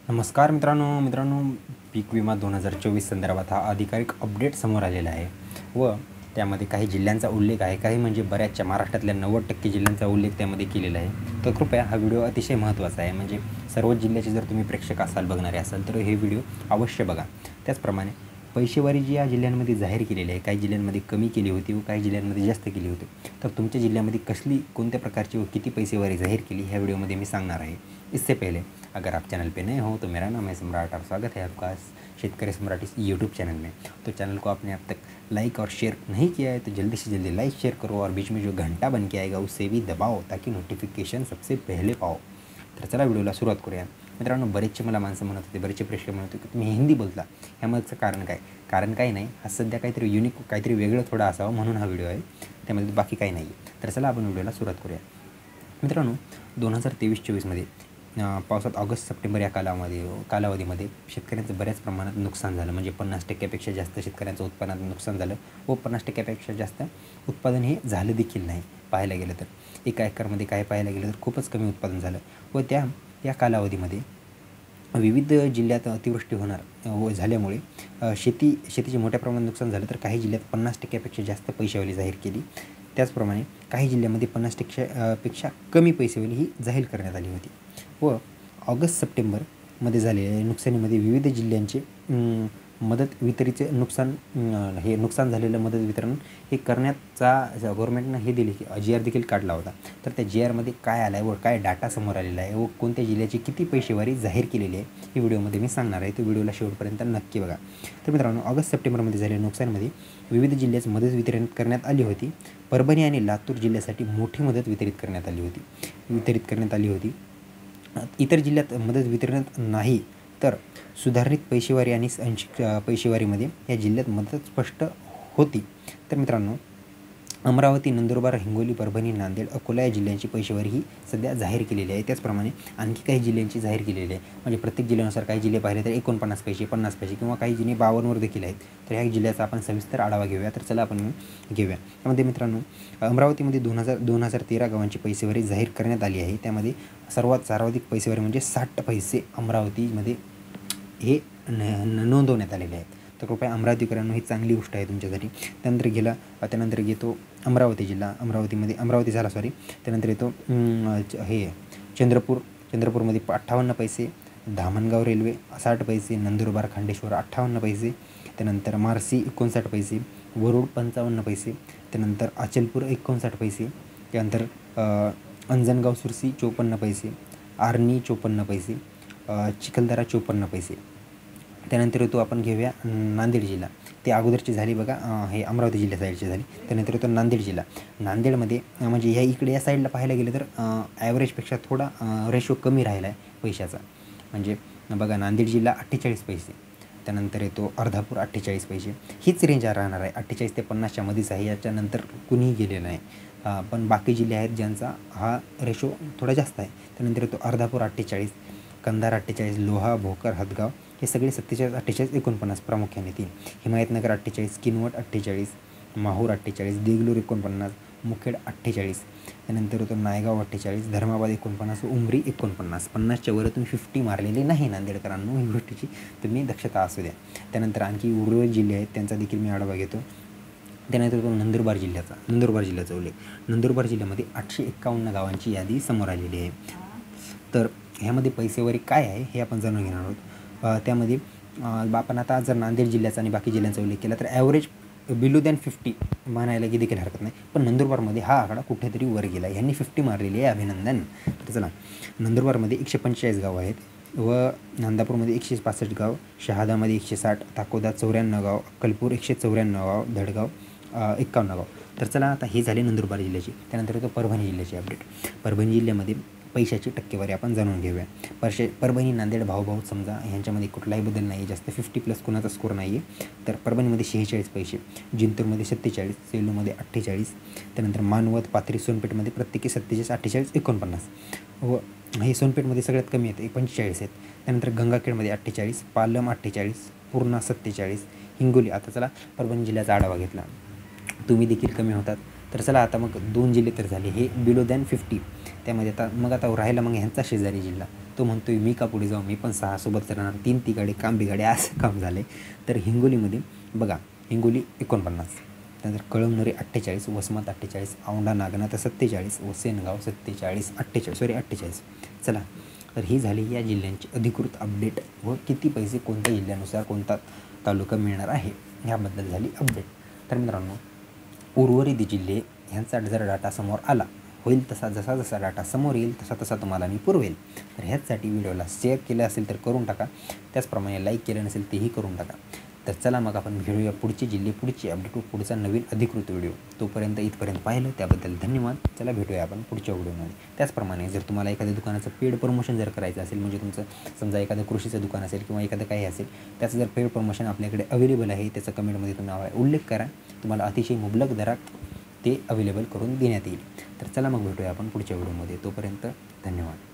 नमस्कार मित्रांनो पीक विमा 2024 संदर्भात हा अधिकारिक अपडेट समोर आलेला आहे व त्यामध्ये काही जिल्ह्यांचा उल्लेख आहे, काही म्हणजे बऱ्याचशा महाराष्ट्रातल्या 90% जिल्ह्यांचा उल्लेख त्यामध्ये केलेला आहे। तर कृपया हा व्हिडिओ अतिशय महत्त्वाचा आहे, म्हणजे सर्वच जिल्ह्याचे जर तुम्ही प्रेक्षक असाल, बघणारे असाल तर हे व्हिडिओ अवश्य बघा। त्याचप्रमाणे पैसेवारी जी या जिल्ह्यांमध्ये जाहीर केलेली आहे, काही जिल्ह्यांमध्ये कमी केली होती व काही जिल्ह्यांमध्ये जास्त केली होती। तर तुमच्या जिल्ह्यामध्ये कसली, कोणत्या प्रकारची व किती पैसेवारी जाहीर केली ह्या वीडियोमध्ये मी सांगणार आहे। इससे पहले अगर आप चैनल पे नए हो तो मेरा नाम है सम्राट और स्वागत है आपका शेतकरी सम्राट इस यूट्यूब चैनल में। तो चैनल को आपने अब तक लाइक और शेयर नहीं किया है तो जल्दी से जल्दी लाइक शेयर करो और बीच में जो घंटा बन के आएगा उसे भी दबाओ ताकि नोटिफिकेशन सबसे पहले पाओ। तर चला व्हिडिओला सुरुवात करूया। मित्रांनो, बरेचसे मला माणसं म्हणत होते, बरेचसे प्रेक्षक म्हणत होते की तुम्ही हिंदी बोलता, ह्यामागचं कारण काय? कारण काही नाही, हा सध्या काहीतरी युनिक, काहीतरी वेगळं थोडं असावं म्हणून हा व्हिडिओ आहे, त्यामध्ये बाकी काही नाही आहे। तर चला आपण व्हिडिओला सुरुवात करूया। मित्रांनो, 2023-24मध्ये पावसात ऑगस्ट सप्टेंबर या कालावधीमध्ये शेतकऱ्यांचं बऱ्याच प्रमाणात नुकसान झालं, म्हणजे 50%पेक्षा जास्त शेतकऱ्यांचं उत्पन्नात नुकसान झालं व 50%पेक्षा जास्त उत्पादन हे झालं देखील नाही। पाहायला गेलं तर एका एकरमध्ये काय पाहायला गेलं तर खूपच कमी उत्पादन झालं व त्या कालावधीमध्ये विविध जिल्ह्यात अतिवृष्टी होणार व झाल्यामुळे शेतीचे मोठ्या प्रमाणात नुकसान झालं। तर काही जिल्ह्यात 50%पेक्षा जास्त पैशावाली जाहीर केली, त्याचप्रमाणे काही जिल्ह्यामध्ये 50%पेक्षा कमी पैसेवाली ही जाहीर करण्यात आली होती व ऑगस्ट सप्टेंबरमध्ये झालेल्या नुकसानीमध्ये विविध जिल्ह्यांचे मदत वितरीचे नुकसान झालेलं मदत वितरण हे करण्याचा गव्हर्नमेंटनं हे दिली, GR देखील काढला होता। तर त्या GRमध्ये काय आलं आहे व काय डाटा समोर आलेला आहे व कोणत्या जिल्ह्याची किती पैसेवारी जाहीर केलेली आहे ही व्हिडिओमध्ये मी सांगणार आहे, तो व्हिडिओला शेवटपर्यंत नक्की बघा। तर मित्रांनो, ऑगस्ट सप्टेंबरमध्ये झालेल्या नुकसानीमध्ये विविध जिल्ह्यात मदत वितरण करण्यात आली होती। परभणी आणि लातूर जिल्ह्यासाठी मोठी मदत वितरित करण्यात आली होती। इतर जिल्ह्यात मदत वितरणात नाही, तर सुधारित पैसेवारी आणि अंशिक पैसेवारीमध्ये या जिल्ह्यात मदत स्पष्ट होती। तर मित्रांनो, अमरावती, नंदुरबार, हिंगोली, परभणी, नांदेड, अकोला या जिल्ह्यांची पैसेवारी ही सध्या जाहीर केलेली आहे। त्याचप्रमाणे आणखी काही जिल्ह्यांची जाहीर केलेली आहे, म्हणजे प्रत्येक जिल्ह्यानुसार काही जिल्हे पाहिले तर 49 पैसे, 50 पैसे किंवा काही जिल्हे 52वर देखील आहेत। तर ह्या जिल्ह्याचा आपण सविस्तर आढावा घेऊया। तर चला आपण घेऊया। त्यामध्ये मित्रांनो, अमरावतीमध्ये 2013 गावांची पैसेवारी जाहीर करण्यात आली आहे। त्यामध्ये सर्वाधिक पैसेवारी म्हणजे 60 पैसे अमरावतीमध्ये हे नोंदवण्यात आलेले आहेत। तर कृपया अमरावतीकरांनो, ही चांगली गोष्ट आहे तुमच्यासाठी। त्यानंतर येतो अमरावती जिल्हा, अमरावती झाला सॉरी। त्यानंतर येतो चंद्रपूरमध्ये 58 पैसे, धामणगाव रेल्वे 60 पैसे, नंदुरबार खांडेश्वर 58 पैसे, त्यानंतर मार्सी 59 पैसे, वरुड 55 पैसे, त्यानंतर अचलपूर 59 पैसे, त्यानंतर अंजनगाव सुरसी 54 पैसे, आर्णी 54 पैसे, चिखलदरा 54 पैसे। त्यानंतर येतो आपण घेऊया नांदेड जिल्हा, ते अगोदरची झाली बघा, हे अमरावती जिल्ह्या साईडची झाली। त्यानंतर येतो नांदेड जिल्हा। नांदेडमध्ये म्हणजे या साईडला पाहायला गेलं तर ॲव्हरेजपेक्षा थोडा रेशो कमी राहिला आहे पैशाचा, म्हणजे बघा नांदेड जिल्हा 48 पैसे, त्यानंतर येतो अर्धापूर 48 पैसे, हीच रेंज राहणार आहे, 48 ते 50च्या मध्येच आहे, याच्यानंतर कुणीही गेलेलं नाही। पण बाकी जिल्हे आहेत ज्यांचा हा रेशो थोडा जास्त आहे। त्यानंतर येतो अर्धापूर 48, कंधार 48, लोहा, भोकर, हदगाव हे सगळे 47, 48, 49 प्रामुख्याने 3, हिमायतनगर 48, किनवट 48, माहूर 48, देगलूर 49, मुखेड 48, त्यानंतर होतो नायगाव 48, धर्माबाद 49, उमरी 49, 50च्या वर तुम्ही 50 मारलेली नाही नांदेडकरांनो, ही गोष्टीची तुम्ही दक्षता असू द्या। त्यानंतर आणखी उर्वरित जिल्हे आहेत त्यांचा देखील मी आढावा घेतो। त्यानंतर तो नंदुरबार जिल्ह्याचा उल्लेख, नंदुरबार जिल्ह्यामध्ये 851 गावांची यादी समोर आलेली आहे। तर ह्यामध्ये पैसेवारी काय आहे हे आपण जाणून घेणार आहोत। त्यामध्ये आपण आता जर नांदेड जिल्ह्याचा आणि बाकी जिल्ह्यांचा उल्लेख केला तर ॲव्हरेज बिलो दॅन 50 म्हणायला की देखील हरकत नाही, पण नंदुरबारमध्ये हा आकडा कुठेतरी वर गेला, ह्यांनी 50 मारलेली आहे, अभिनंदन। तर चला, नंदुरबारमध्ये 145 गाव आहेत व नांदापूरमध्ये 165 गाव, शहादामध्ये 160, ताकोदा 94 गाव, अक्कलपूर 194 गाव, धडगाव 51 गाव। तर चला, आता हे झाले नंदुरबार जिल्ह्याची। त्यानंतर येतो परभणी जिल्ह्याची अपडेट। परभणी जिल्ह्यामध्ये पैशाची टक्केवारी आपण जाणून घेऊया। परभणी, नांदेड भाऊ समजा, ह्यांच्यामध्ये कुठलाही बदल नाही, जास्त 50+ कोणाचा स्कोर नाही आहे। तर परभणीमध्ये 46 पैसे, जिंतूरमध्ये 47, सेलूमध्ये 48, त्यानंतर मानवत, पाथरी, सोनपेठमध्ये प्रत्येकी 47, 48, 49 व हे सोनपेठमध्ये सगळ्यात कमी आहेत, 45 आहेत। त्यानंतर गंगाखेडमध्ये 48, पालम 48, पूर्णा 47, हिंगोली। आता चला, परभणी जिल्ह्याचा आढावा घेतला, तुम्ही देखील कमी होतात। तर चला, आता मग 2 जिल्हे तर झाले हे बिलो दॅन 50, त्यामध्ये आता राहिला मग ह्यांचा शेजारी जिल्हा, तो म्हणतो आहे मी का पुढे जाऊ, मी पण 6 सोबत राहणार, 3 तिघाडे काम बिघाडे असं काम झालं आहे. तर हिंगोलीमध्ये बघा, हिंगोली 49, त्यानंतर कळमनुरी 48, वसमत 48, औंढा नागनाथ 47 व सेनगाव 48. चला, तर ही झाली या जिल्ह्यांची अधिकृत अपडेट व किती पैसे कोणत्या जिल्ह्यानुसार कोणता तालुका मिळणार आहे ह्याबद्दल झाली अपडेट. तर मित्रांनो, उर्वरित जिल्हे ह्यांचा जर डाटा समोर आला होईल जसा जसा डाटा समोर येईल तसा तुम्हाला मी पुरवेल. तर ह्याचसाठी व्हिडिओला शेअर केलं असेल तर करून टाका, त्याचप्रमाणे लाईक केलं नसेल तेही करून टाका. तर चला मग आपण भेटूया पुढचे जिल्हे, पुढची अपडेट व पुढचा नवीन अधिकृत व्हिडिओ. तोपर्यंत इथपर्यंत पाहिलं त्याबद्दल धन्यवाद. चला भेटूया आपण पुढच्या व्हिडिओमध्ये. त्याचप्रमाणे जर तुम्हाला एखाद्या दुकानाचं पेड प्रमोशन जर करायचं असेल, म्हणजे तुमचं समजा एखादं कृषीचं दुकान असेल किंवा एखादं काही असेल, त्याचं जर पेड प्रमोशन आपल्याकडे अवेलेबल आहे, त्याचा कमेंटमध्ये तुम्ही उल्लेख करा, तुम्हाला अतिशय मुबलक दरात ते अवेलेबल करून देण्यात येईल. तर चला मग भेटूया आपण पुढच्या व्हिडिओमध्ये. तोपर्यंत धन्यवाद.